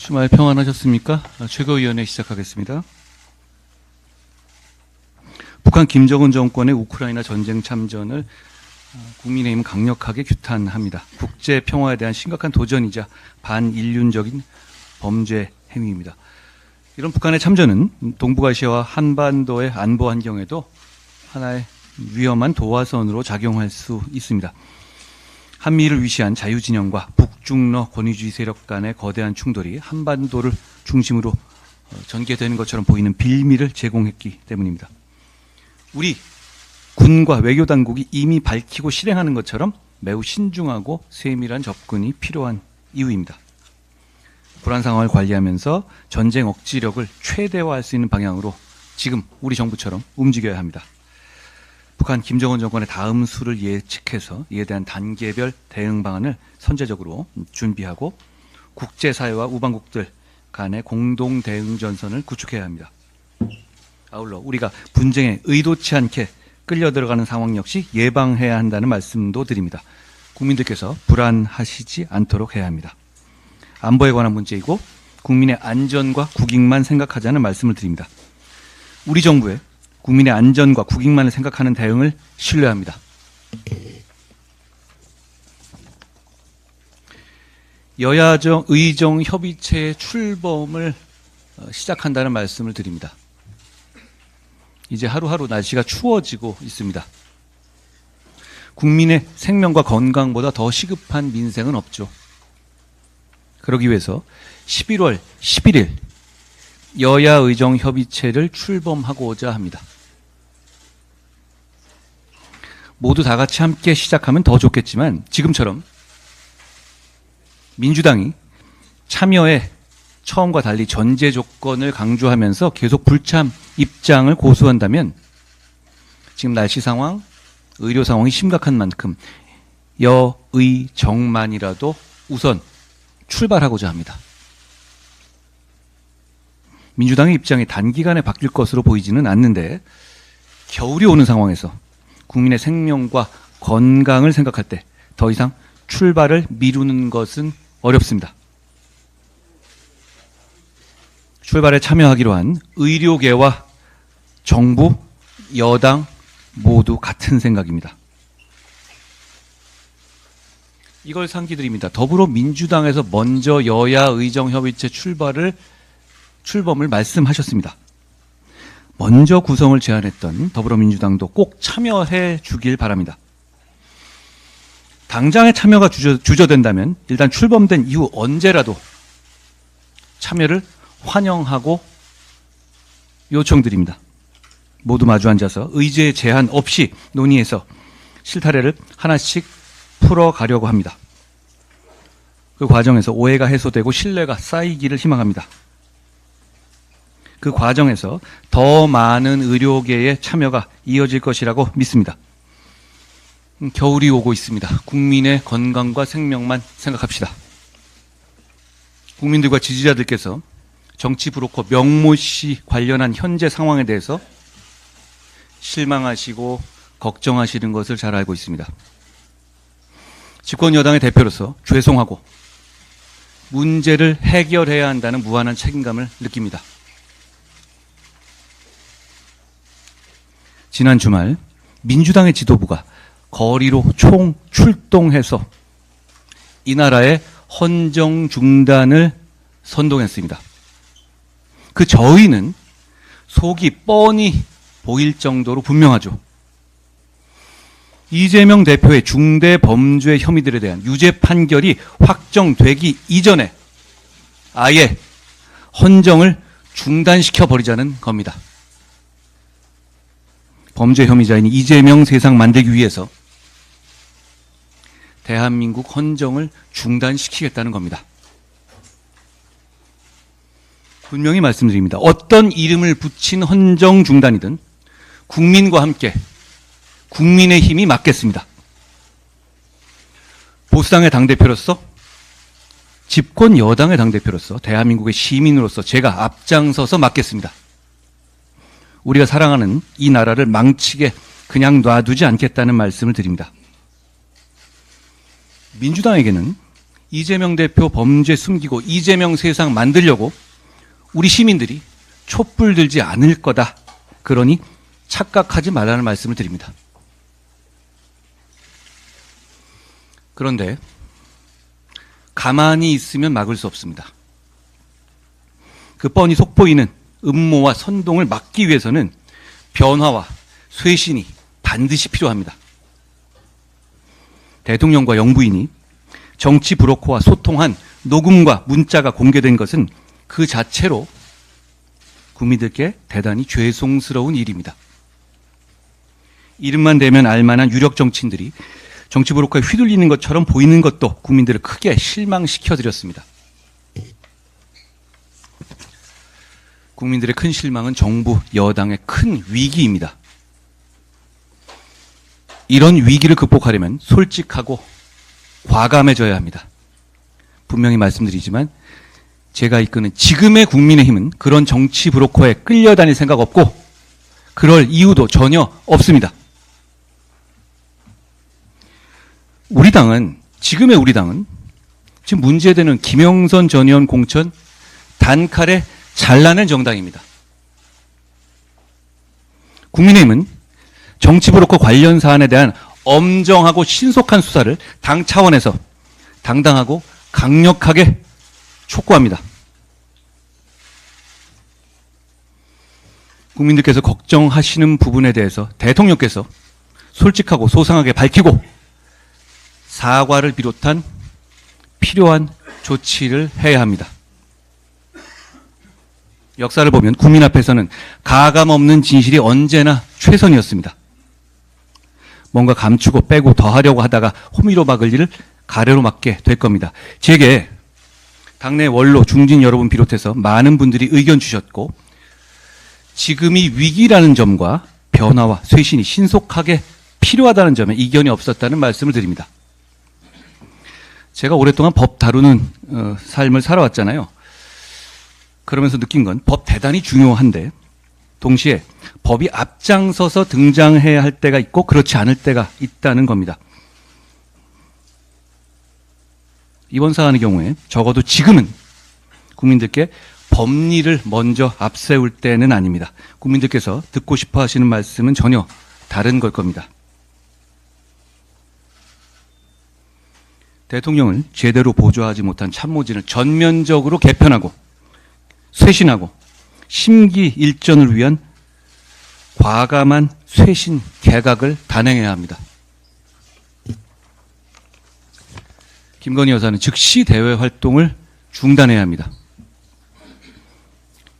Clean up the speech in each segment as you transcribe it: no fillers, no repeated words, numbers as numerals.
주말 평안하셨습니까? 최고위원회 시작하겠습니다. 북한 김정은 정권의 우크라이나 전쟁 참전을 국민의힘은 강력하게 규탄합니다. 국제 평화에 대한 심각한 도전이자 반인륜적인 범죄 행위입니다. 이런 북한의 참전은 동북아시아와 한반도의 안보 환경에도 하나의 위험한 도화선으로 작용할 수 있습니다. 한미를 위시한 자유진영과 북중러 권위주의 세력 간의 거대한 충돌이 한반도를 중심으로 전개되는 것처럼 보이는 빌미를 제공했기 때문입니다. 우리 군과 외교당국이 이미 밝히고 실행하는 것처럼 매우 신중하고 세밀한 접근이 필요한 이유입니다. 불안 상황을 관리하면서 전쟁 억지력을 최대화할 수 있는 방향으로 지금 우리 정부처럼 움직여야 합니다. 북한 김정은 정권의 다음 수를 예측해서 이에 대한 단계별 대응 방안을 선제적으로 준비하고 국제사회와 우방국들 간의 공동 대응 전선을 구축해야 합니다. 아울러 우리가 분쟁에 의도치 않게 끌려 들어가는 상황 역시 예방해야 한다는 말씀도 드립니다. 국민들께서 불안하시지 않도록 해야 합니다. 안보에 관한 문제이고 국민의 안전과 국익만 생각하자는 말씀을 드립니다. 우리 정부의 국민의 안전과 국익만을 생각하는 대응을 신뢰합니다. 여야정 의정 협의체의 출범을 시작한다는 말씀을 드립니다. 이제 하루하루 날씨가 추워지고 있습니다. 국민의 생명과 건강보다 더 시급한 민생은 없죠. 그러기 위해서 11월 11일 여야 의정 협의체를 출범하고자 합니다. 모두 다 같이 함께 시작하면 더 좋겠지만 지금처럼 민주당이 참여의 처음과 달리 전제 조건을 강조하면서 계속 불참 입장을 고수한다면 지금 날씨 상황, 의료 상황이 심각한 만큼 여의정만이라도 우선 출발하고자 합니다. 민주당의 입장이 단기간에 바뀔 것으로 보이지는 않는데 겨울이 오는 상황에서 국민의 생명과 건강을 생각할 때 더 이상 출발을 미루는 것은 어렵습니다. 출발에 참여하기로 한 의료계와 정부, 여당 모두 같은 생각입니다. 이걸 상기드립니다. 더불어민주당에서 먼저 여야 의정협의체 출범을 말씀하셨습니다. 먼저 구성을 제안했던 더불어민주당도 꼭 참여해 주길 바랍니다. 당장의 참여가 주저된다면 일단 출범된 이후 언제라도 참여를 환영하고 요청드립니다. 모두 마주 앉아서 의제 제한 없이 논의해서 실타래를 하나씩 풀어가려고 합니다. 그 과정에서 오해가 해소되고 신뢰가 쌓이기를 희망합니다. 그 과정에서 더 많은 의료계의 참여가 이어질 것이라고 믿습니다. 겨울이 오고 있습니다. 국민의 건강과 생명만 생각합시다. 국민들과 지지자들께서 정치 브로커 명모 씨 관련한 현재 상황에 대해서 실망하시고 걱정하시는 것을 잘 알고 있습니다. 집권 여당의 대표로서 죄송하고 문제를 해결해야 한다는 무한한 책임감을 느낍니다. 지난 주말 민주당의 지도부가 거리로 총 출동해서 이 나라의 헌정 중단을 선동했습니다. 그 저희는 속이 뻔히 보일 정도로 분명하죠. 이재명 대표의 중대 범죄 혐의들에 대한 유죄 판결이 확정되기 이전에 아예 헌정을 중단시켜 버리자는 겁니다. 범죄 혐의자인 이재명 세상 만들기 위해서 대한민국 헌정을 중단시키겠다는 겁니다. 분명히 말씀드립니다. 어떤 이름을 붙인 헌정 중단이든 국민과 함께 국민의 힘이 맡겠습니다. 보수당의 당대표로서 집권 여당의 당대표로서 대한민국의 시민으로서 제가 앞장서서 맡겠습니다. 우리가 사랑하는 이 나라를 망치게 그냥 놔두지 않겠다는 말씀을 드립니다. 민주당에게는 이재명 대표 범죄 숨기고 이재명 세상 만들려고 우리 시민들이 촛불 들지 않을 거다. 그러니 착각하지 말라는 말씀을 드립니다. 그런데 가만히 있으면 막을 수 없습니다. 그 뻔히 속보이는 음모와 선동을 막기 위해서는 변화와 쇄신이 반드시 필요합니다. 대통령과 영부인이 정치 브로커와 소통한 녹음과 문자가 공개된 것은 그 자체로 국민들께 대단히 죄송스러운 일입니다. 이름만 대면 알만한 유력 정치인들이 정치 브로커에 휘둘리는 것처럼 보이는 것도 국민들을 크게 실망시켜드렸습니다. 국민들의 큰 실망은 정부, 여당의 큰 위기입니다. 이런 위기를 극복하려면 솔직하고 과감해져야 합니다. 분명히 말씀드리지만 제가 이끄는 지금의 국민의힘은 그런 정치 브로커에 끌려다닐 생각 없고 그럴 이유도 전혀 없습니다. 지금의 우리 당은 지금 문제되는 김영선 전 의원 공천 단칼에 잘라낸 정당입니다. 국민의힘은 정치 브로커 관련 사안에 대한 엄정하고 신속한 수사를 당 차원에서 당당하고 강력하게 촉구합니다. 국민들께서 걱정하시는 부분에 대해서 대통령께서 솔직하고 소상하게 밝히고 사과를 비롯한 필요한 조치를 해야 합니다. 역사를 보면 국민 앞에서는 가감 없는 진실이 언제나 최선이었습니다. 뭔가 감추고 빼고 더하려고 하다가 호미로 막을 일을 가래로 막게 될 겁니다. 제게 당내 원로 중진 여러분 비롯해서 많은 분들이 의견 주셨고 지금이 위기라는 점과 변화와 쇄신이 신속하게 필요하다는 점에 이견이 없었다는 말씀을 드립니다. 제가 오랫동안 법 다루는 삶을 살아왔잖아요. 그러면서 느낀 건 법 대단히 중요한데 동시에 법이 앞장서서 등장해야 할 때가 있고 그렇지 않을 때가 있다는 겁니다. 이번 사안의 경우에 적어도 지금은 국민들께 법리를 먼저 앞세울 때는 아닙니다. 국민들께서 듣고 싶어 하시는 말씀은 전혀 다른 걸 겁니다. 대통령을 제대로 보좌하지 못한 참모진을 전면적으로 개편하고 쇄신하고 심기일전을 위한 과감한 쇄신 개각을 단행해야 합니다. 김건희 여사는 즉시 대외 활동을 중단해야 합니다.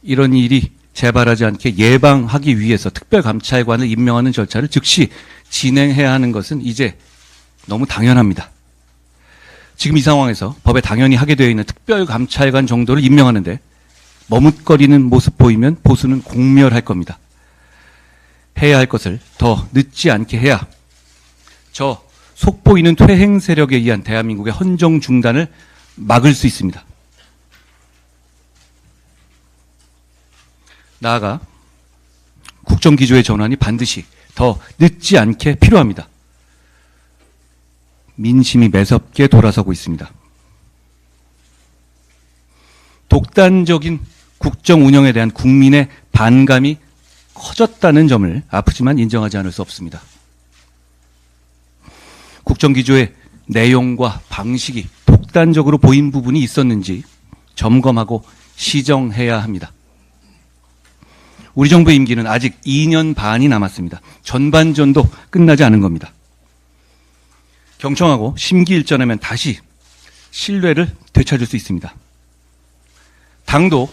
이런 일이 재발하지 않게 예방하기 위해서 특별감찰관을 임명하는 절차를 즉시 진행해야 하는 것은 이제 너무 당연합니다. 지금 이 상황에서 법에 당연히 하게 되어 있는 특별감찰관 정도를 임명하는데 머뭇거리는 모습 보이면 보수는 공멸할 겁니다. 해야 할 것을 더 늦지 않게 해야 저 속보이는 퇴행 세력에 의한 대한민국의 헌정 중단을 막을 수 있습니다. 나아가 국정기조의 전환이 반드시 더 늦지 않게 필요합니다. 민심이 매섭게 돌아서고 있습니다. 독단적인 국정 운영에 대한 국민의 반감이 커졌다는 점을 아프지만 인정하지 않을 수 없습니다. 국정기조의 내용과 방식이 독단적으로 보인 부분이 있었는지 점검하고 시정해야 합니다. 우리 정부의 임기는 아직 2년 반이 남았습니다. 전반전도 끝나지 않은 겁니다. 경청하고 심기일전하면 다시 신뢰를 되찾을 수 있습니다. 당도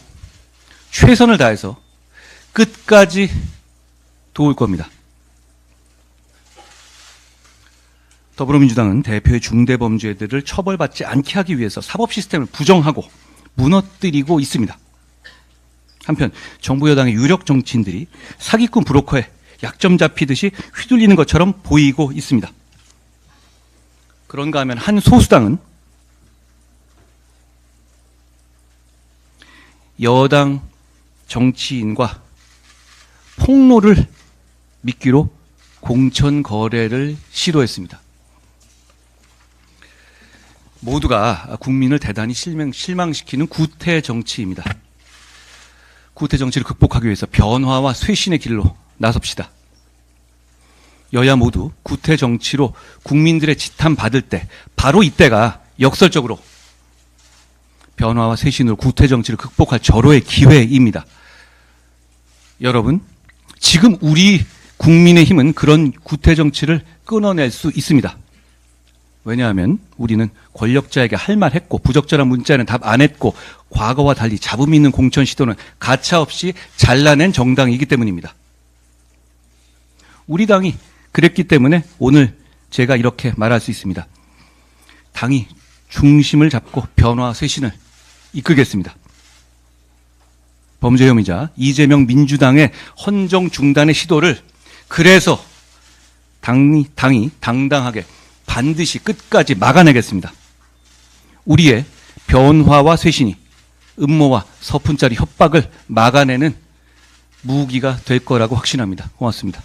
최선을 다해서 끝까지 도울 겁니다. 더불어민주당은 대표의 중대범죄들을 처벌받지 않게 하기 위해서 사법 시스템을 부정하고 무너뜨리고 있습니다. 한편 정부 여당의 유력 정치인들이 사기꾼 브로커에 약점 잡히듯이 휘둘리는 것처럼 보이고 있습니다. 그런가 하면 한 소수당은 여당 정치인과 폭로를 미끼로 공천 거래를 시도했습니다. 모두가 국민을 대단히 실망시키는 구태 정치입니다. 구태 정치를 극복하기 위해서 변화와 쇄신의 길로 나섭시다. 여야 모두 구태 정치로 국민들의 지탄 받을 때 바로 이때가 역설적으로 변화와 쇄신으로 구태 정치를 극복할 절호의 기회입니다. 여러분, 지금 우리 국민의힘은 그런 구태 정치를 끊어낼 수 있습니다. 왜냐하면 우리는 권력자에게 할 말 했고 부적절한 문자는 답 안 했고 과거와 달리 잡음 있는 공천 시도는 가차없이 잘라낸 정당이기 때문입니다. 우리 당이 그랬기 때문에 오늘 제가 이렇게 말할 수 있습니다. 당이 중심을 잡고 변화 쇄신을 이끌겠습니다. 범죄 혐의자 이재명 민주당의 헌정 중단의 시도를 그래서 당이 당당하게 반드시 끝까지 막아내겠습니다. 우리의 변화와 쇄신이 음모와 서푼짜리 협박을 막아내는 무기가 될 거라고 확신합니다. 고맙습니다.